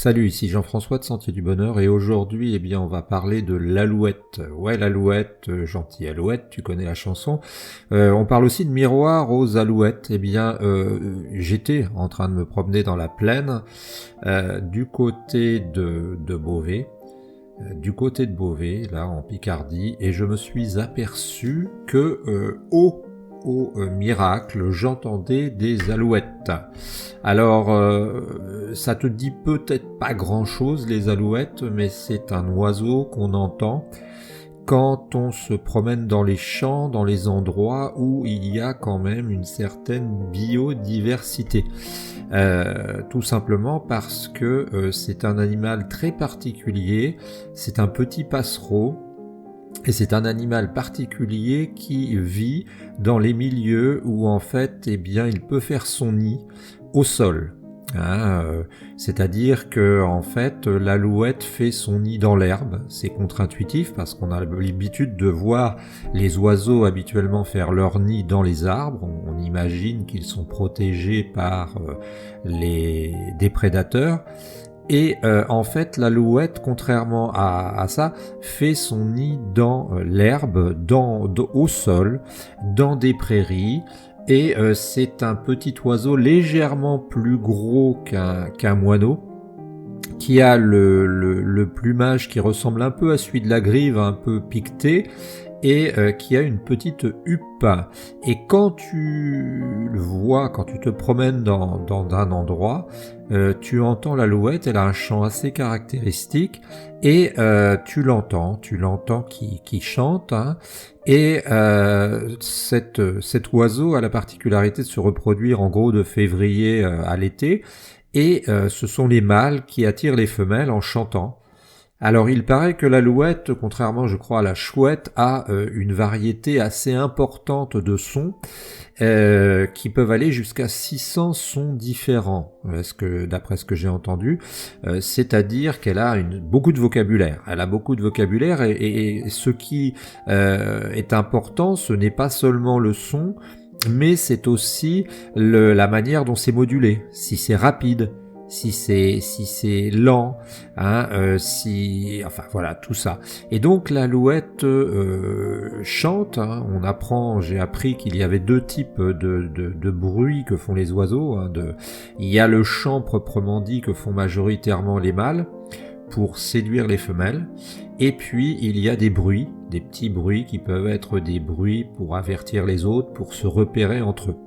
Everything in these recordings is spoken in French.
Salut, ici Jean-François de Sentier du Bonheur et aujourd'hui, on va parler de l'alouette. Ouais, l'alouette, gentille alouette, tu connais la chanson. On parle aussi de miroir aux alouettes. J'étais en train de me promener dans la plaine du côté de Beauvais. Là en Picardie, et je me suis aperçu que au miracle, j'entendais des alouettes. Alors, ça te dit peut-être pas grand-chose les alouettes, mais c'est un oiseau qu'on entend quand on se promène dans les champs, dans les endroits où il y a quand même une certaine biodiversité. Tout simplement parce que c'est un animal très particulier, c'est un petit passereau, et c'est un animal particulier qui vit dans les milieux où en fait, il peut faire son nid au sol. C'est-à-dire que en fait, l'alouette fait son nid dans l'herbe. C'est contre-intuitif parce qu'on a l'habitude de voir les oiseaux habituellement faire leur nid dans les arbres. On imagine qu'ils sont protégés par des prédateurs. Et en fait, l'alouette, contrairement à ça, fait son nid dans l'herbe, au sol, dans des prairies. Et c'est un petit oiseau légèrement plus gros qu'un moineau, qui a le plumage qui ressemble un peu à celui de la grive, un peu piqueté, et qui a une petite huppe. Et quand tu le vois, quand tu te promènes dans un endroit, tu entends l'alouette, elle a un chant assez caractéristique, et tu l'entends qui chante, et cet oiseau a la particularité de se reproduire en gros de février à l'été, et ce sont les mâles qui attirent les femelles en chantant. Alors il paraît que l'alouette, contrairement je crois à la chouette, a une variété assez importante de sons qui peuvent aller jusqu'à 600 sons différents, d'après ce que j'ai entendu, c'est-à-dire qu'elle a beaucoup de vocabulaire. Elle a beaucoup de vocabulaire et ce qui est important, ce n'est pas seulement le son, mais c'est aussi la manière dont c'est modulé, si c'est rapide, si c'est lent, enfin voilà, tout ça. Et donc l'alouette chante, j'ai appris qu'il y avait deux types de bruits que font les oiseaux, il y a le chant proprement dit que font majoritairement les mâles pour séduire les femelles, et puis il y a des bruits, des petits bruits qui peuvent être des bruits pour avertir les autres, pour se repérer entre eux.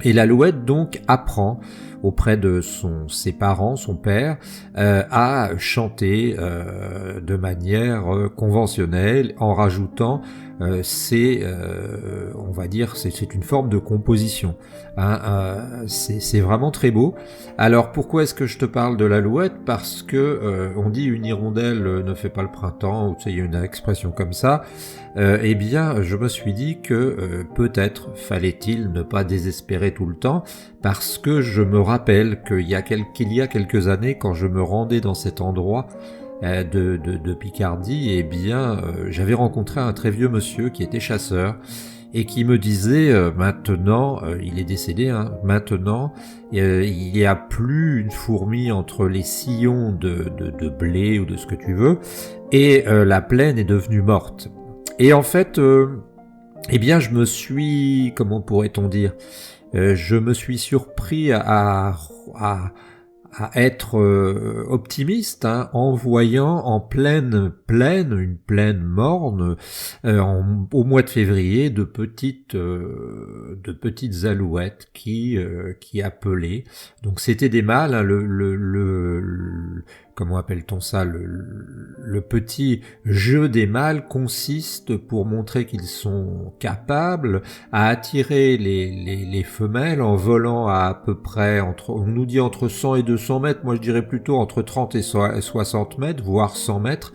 Et l'alouette donc apprend auprès de ses parents, son père, à chanter de manière conventionnelle en rajoutant on va dire, c'est une forme de composition. C'est vraiment très beau. Alors pourquoi est-ce que je te parle de l'alouette? Parce que on dit une hirondelle ne fait pas le printemps, ou tu sais, il y a une expression comme ça. Je me suis dit que peut-être fallait-il ne pas désespérer tout le temps, parce que je me rappelle qu'il y a quelques années, quand je me rendais dans cet endroit de Picardie, j'avais rencontré un très vieux monsieur qui était chasseur et qui me disait maintenant, il est décédé, maintenant il n'y a plus une fourmi entre les sillons de blé ou de ce que tu veux, et la plaine est devenue morte. Et en fait, je me suis, comment pourrait-on dire, je me suis surpris à être optimiste, en voyant en une plaine morne, au mois de février, de petites alouettes qui appelaient. Donc c'était des mâles, comment appelle-t-on ça, le petit jeu des mâles consiste, pour montrer qu'ils sont capables, à attirer les femelles en volant à peu près on nous dit entre 100 et 200 mètres, moi je dirais plutôt entre 30 et 60 mètres, voire 100 mètres,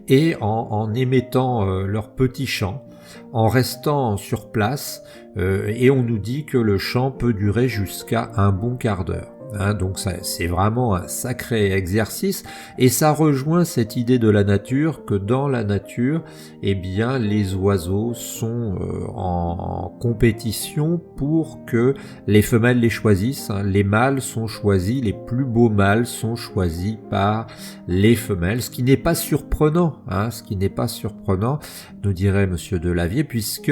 et en émettant leur petit chant, en restant sur place, et on nous dit que le chant peut durer jusqu'à un bon quart d'heure. hein, donc c'est vraiment un sacré exercice, et ça rejoint cette idée de la nature, que dans la nature, eh bien, les oiseaux sont en compétition pour que les femelles les choisissent, hein. Les mâles sont choisis, les plus beaux mâles sont choisis par les femelles, ce qui n'est pas surprenant, hein, ce qui n'est pas surprenant, nous dirait Monsieur Delavier, puisque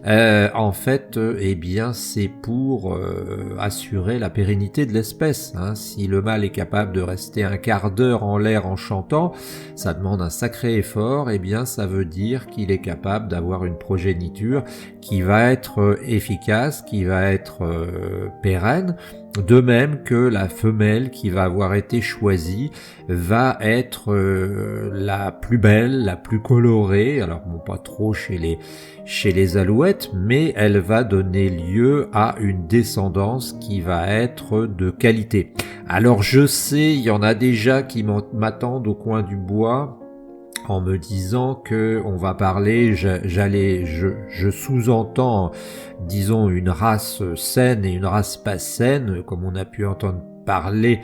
en fait, eh bien, c'est pour assurer la pérennité de l'espèce, hein. Si le mâle est capable de rester un quart d'heure en l'air en chantant, ça demande un sacré effort, eh bien, ça veut dire qu'il est capable d'avoir une progéniture qui va être efficace, qui va être pérenne. De même que la femelle qui va avoir été choisie va être la plus belle, la plus colorée, alors bon, pas trop chez les alouettes, mais elle va donner lieu à une descendance qui va être de qualité. Alors je sais, il y en a déjà qui m'attendent au coin du bois en me disant que on va parler, je sous-entends, disons, une race saine et une race pas saine, comme on a pu entendre parler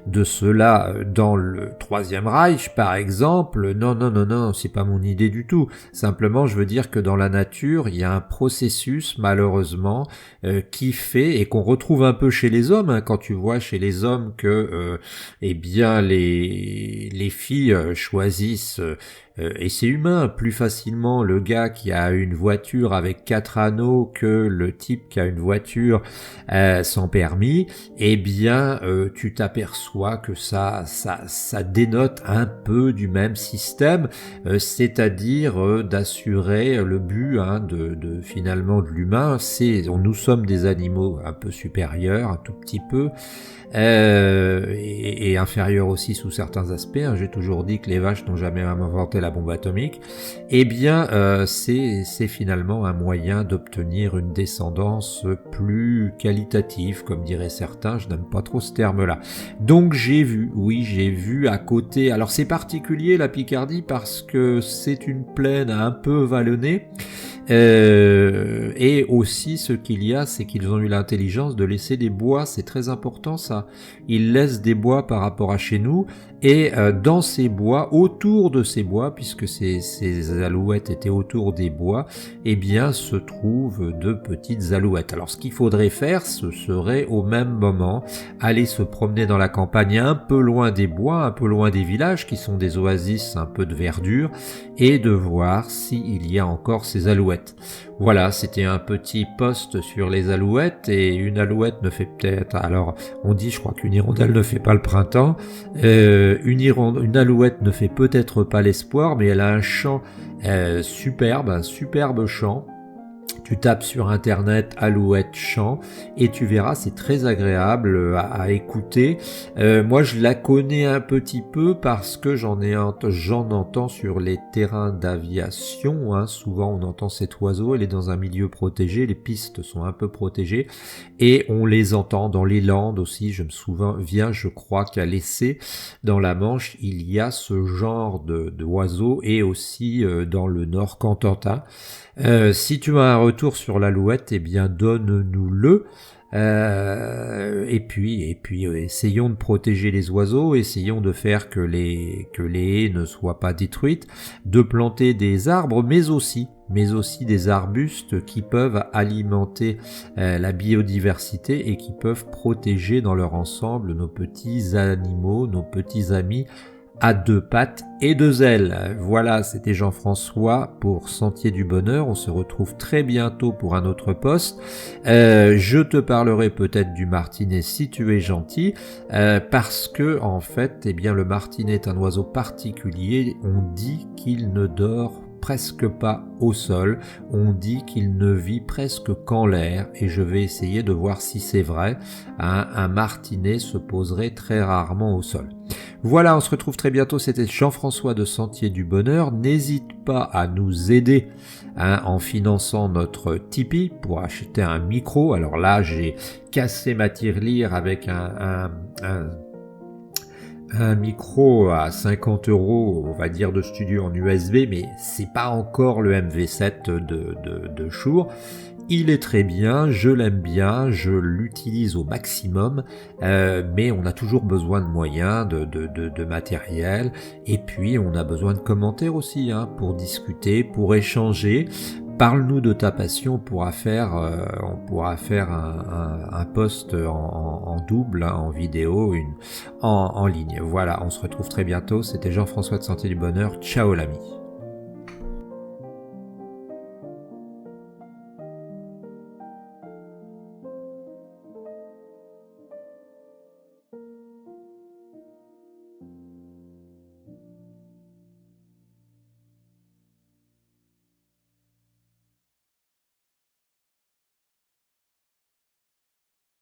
de cela dans le Troisième Reich, par exemple. Non, c'est pas mon idée du tout. Simplement, je veux dire que dans la nature, il y a un processus, malheureusement, qui fait, et qu'on retrouve un peu chez les hommes, hein, quand tu vois chez les hommes que, eh bien, les filles choisissent et c'est humain, plus facilement le gars qui a une voiture avec 4 anneaux que le type qui a une voiture sans permis, eh bien tu t'aperçois que ça dénote un peu du même système, c'est-à-dire d'assurer le but, hein, de finalement de l'humain. Nous sommes des animaux un peu supérieurs, un tout petit peu, et inférieurs aussi sous certains aspects, hein. J'ai toujours dit que les vaches n'ont jamais inventé la bombe atomique. Eh bien, c'est finalement un moyen d'obtenir une descendance plus qualitative, comme diraient certains. Je n'aime pas trop ce terme-là. Donc j'ai vu à côté. Alors c'est particulier la Picardie parce que c'est une plaine un peu vallonnée. Et aussi ce qu'il y a, c'est qu'ils ont eu l'intelligence de laisser des bois, c'est très important ça. Ils laissent des bois par rapport à chez nous, et dans ces bois, autour de ces bois, puisque ces alouettes étaient autour des bois, eh bien se trouvent de petites alouettes. Alors ce qu'il faudrait faire, ce serait au même moment aller se promener dans la campagne un peu loin des bois, un peu loin des villages qui sont des oasis, un peu de verdure, et de voir s'il y a encore ces alouettes. Voilà, c'était un petit post sur les alouettes, et une alouette ne fait peut-être, alors on dit, je crois qu'une hirondelle ne fait pas le printemps, une alouette ne fait peut-être pas l'espoir, mais elle a un chant superbe, un superbe chant. Tu tapes sur internet alouette chant et tu verras, c'est très agréable à écouter. Moi je la connais un petit peu parce que j'en entends sur les terrains d'aviation, hein. Souvent on entend cet oiseau, elle est dans un milieu protégé, les pistes sont un peu protégées et on les entend dans les Landes aussi. Je me souviens, je crois qu'à l'Essai, dans la Manche, il y a ce genre d'oiseaux, et aussi dans le Nord Cotentin. Si tu as un retour sur l'alouette, eh bien donne-nous-le. Et puis essayons de protéger les oiseaux, essayons de faire que les haies ne soient pas détruites, de planter des arbres, mais aussi des arbustes qui peuvent alimenter la biodiversité et qui peuvent protéger dans leur ensemble nos petits animaux, nos petits amis à deux pattes et deux ailes. Voilà, c'était Jean-François pour Sentier du Bonheur. On se retrouve très bientôt pour un autre post. Je te parlerai peut-être du martinet si tu es gentil, parce que en fait, eh bien, le martinet est un oiseau particulier. On dit qu'il ne dort presque pas au sol, on dit qu'il ne vit presque qu'en l'air, et je vais essayer de voir si c'est vrai. Un martinet se poserait très rarement au sol. Voilà, on se retrouve très bientôt, c'était Jean-François de Sentier du Bonheur. N'hésite pas à nous aider, hein, en finançant notre Tipeee pour acheter un micro. Alors là, j'ai cassé ma tirelire avec un micro à 50 €, on va dire, de studio en USB, mais c'est pas encore le MV7 de Shure. Il est très bien, je l'aime bien, je l'utilise au maximum, mais on a toujours besoin de moyens, de matériel, et puis on a besoin de commentaires aussi, hein, pour discuter, pour échanger. Parle-nous de ta passion, on pourra faire un post en double, hein, en vidéo, en ligne. Voilà, on se retrouve très bientôt. C'était Jean-François de Santé du Bonheur. Ciao l'ami.